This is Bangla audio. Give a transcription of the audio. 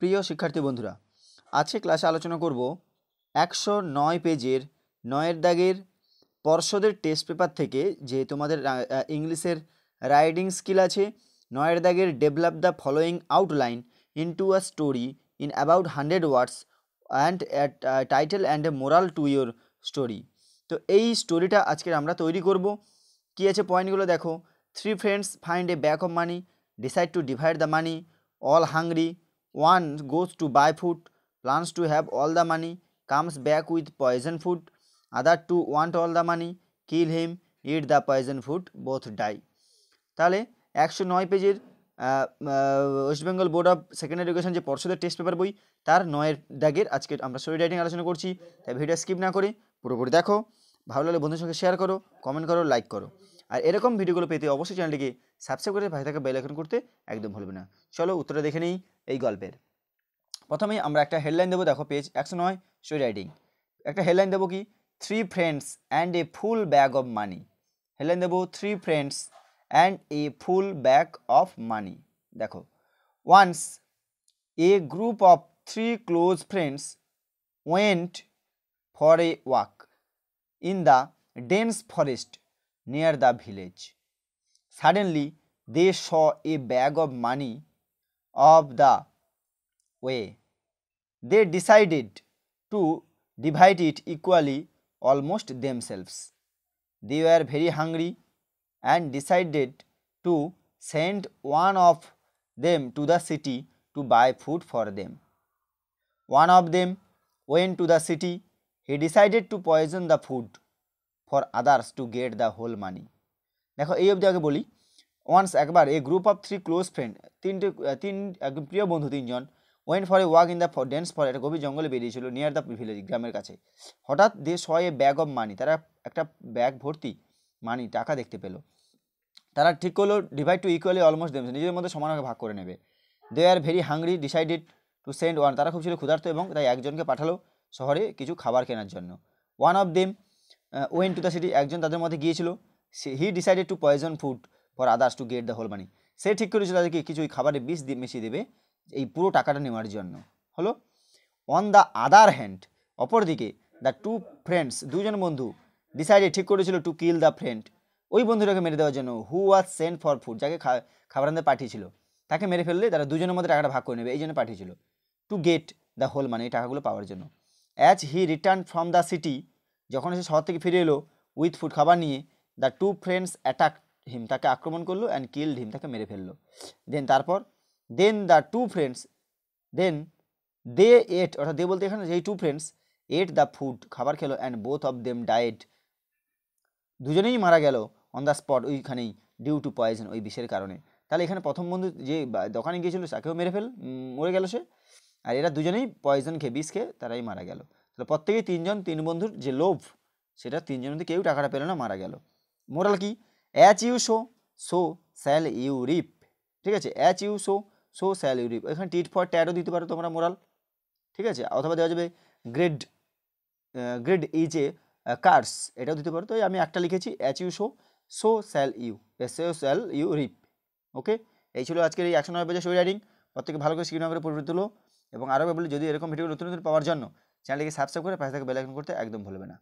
প্রিয় শিক্ষার্থী বন্ধুরা, আজকে ক্লাসে আলোচনা করব 109 পেজের 9 দাগের পর্ষদের টেস্ট পেপার থেকে যে তোমাদের ইংলিশের রাইটিং স্কিল আছে। 9 দাগের develop the following outline into a story in about 100 words and title and a moral to your story. তো এই স্টোরিটা আজকে আমরা তৈরি করব। কী আছে পয়েন্টগুলো দেখো। 3 friends find a bag of money, decide to divide the money, all hungry, one goes to buy food, plans to have all the money, comes back with poison food, other two want all the money, kill him, eat the poison food, both die। তাহলে 109 পেজের West Bengal board of secondary education যে পর্ষদের টেস্ট পেপার বই তার 9 দাগের আজকে আমরা স্টোরি রাইটিং আলোচনা করছি। তাই ভিডিও স্কিপ না করে পুরোপুরি দেখো। ভালো লাগলে বন্ধুদের সঙ্গে শেয়ার করো, কমেন্ট করো, লাইক করো। আর এরকম ভিডিওগুলো পেতে অবশ্যই চ্যানেলটিকে সাবস্ক্রাইব করে পাশে থাকা বেল আইকন করতে একদম ভুলবে না। চলো উত্তরটা দেখে নিই এই গল্পের। প্রথমেই আমরা একটা হেডলাইন দেবো। দেখো পেজ 109 স্টোরি রাইটিং। একটা হেডলাইন দেবো কি, 3 friends and a full bag of money. Headline দেবো 3 friends and a full bag of money. দেখো, once a group of 3 close friends went for a walk in the dense forest near the village. Suddenly they saw a bag of money of the way. They decided to divide it equally almost themselves. They were very hungry and decided to send one of them to the city to buy food for them. One of them went to the city. He decided to poison the food for others to get the whole money. দেখো এই অবধি আগে বলি। ওয়ান্স একবার a group of 3 close friend, তিন একদম প্রিয় বন্ধু তিনজন, went for a walk in the dense forest, একটা গভীর জঙ্গলে বেরিয়েছিল, নিয়ার দ্য ভিলেজ, গ্রামের কাছে। হঠাৎ দে স এ ব্যাগ অফ মানি, তারা একটা ব্যাগ ভর্তি মানি, টাকা দেখতে পেল। তারা ঠিক করলো divide to equally almost them, নিজের মধ্যে সমানভাবে ভাগ করে নেবে। They are very hungry, decided to send one, তারা খুব ছিল ক্ষুধার্ত এবং তাই একজনকে পাঠালো শহরে কিছু খাবার কেনার জন্য। One of them went to the city, একজন তাদের মধ্যে গিয়েছিল। He decided to poison food for others to get the whole money, সে ঠিক করেছিল তাদেরকে কিছু ওই খাবারের বিষ মিশিয়ে দেবে এই পুরো টাকাটা নেওয়ার জন্য। হলো। অন দ্য আদার হ্যান্ড, অপরদিকে দ্য 2 ফ্রেন্ডস, দুজন বন্ধু, ডিসাইডেড ঠিক করেছিল টু কিল দ্য ফ্রেন্ড, ওই বন্ধুটাকে মেরে দেওয়ার জন্য, হু ওয়াজ সেন্ট ফর ফুড, যাকে খাবার আনতে পাঠিয়েছিল তাকে মেরে ফেললে তারা দুজনের মধ্যে টাকাটা ভাগ করে নেবে, এই জন্য পাঠিয়েছিল। টু গেট দ্য হোল মানি, এই টাকাগুলো পাওয়ার জন্য। As he return from the city, যখন সে শহর থেকে ফিরে এলো উইথ ফুড, খাবার নিয়ে, দ্য 2 ফ্রেন্ডস অ্যাটাক হিম, তাকে আক্রমণ করলো, অ্যান্ড কিল্ড হিম, তাকে মেরে ফেললো। দেন তারপর, দেন দ্য 2 ফ্রেন্ডস, দেন দে এট, অর্থাৎ দে বলতে এখানে যেই 2 ফ্রেন্ডস, এট দ্য ফুড, খাবার খেলো, and both of them died, দুজনেই মারা গেল অন দ্য স্পট, ওইখানেই, ডিউ টু পয়জন, ওই বিষের কারণে। তাহলে এখানে প্রথম বন্ধু যে দোকানে গিয়েছিল তাকেও মরে গেল সে, আর এরা দুজনেই পয়জন খেয়ে, বিষ খেয়ে তারাই মারা গেল। তাহলে প্রত্যেকেই তিন বন্ধুর যে লোভ, সেটা তিনজন মধ্যে কেউ টাকাটা পেল না, মারা গেল। মোরাল কি, as you sow shall you reap. ঠিক আছে, as you sow shall you reap, এখানে টিট ফর ট্যাটও দিতে পারো তোমরা মোরাল। ঠিক আছে, অথবা দেওয়া যাবে গ্রেড ইজ এ কার্স, এটাও দিতে পারো। তো আমি একটা লিখেছি, as you sow shall you reap. Okay, এই ছিল আজকের এই 109 পেজের স্টোরি রাইটিং। প্রত্যেকে ভালো করে স্ক্রিন করে পড়ে তুলো। এবং আরও বলি, যদি এরকম ভিডিও নতুন পাওয়ার জন্য চ্যানেলটিকে সাবস্ক্রাইব করে পাশে থাকা বেল আইকন করতে একদম ভুলবে না।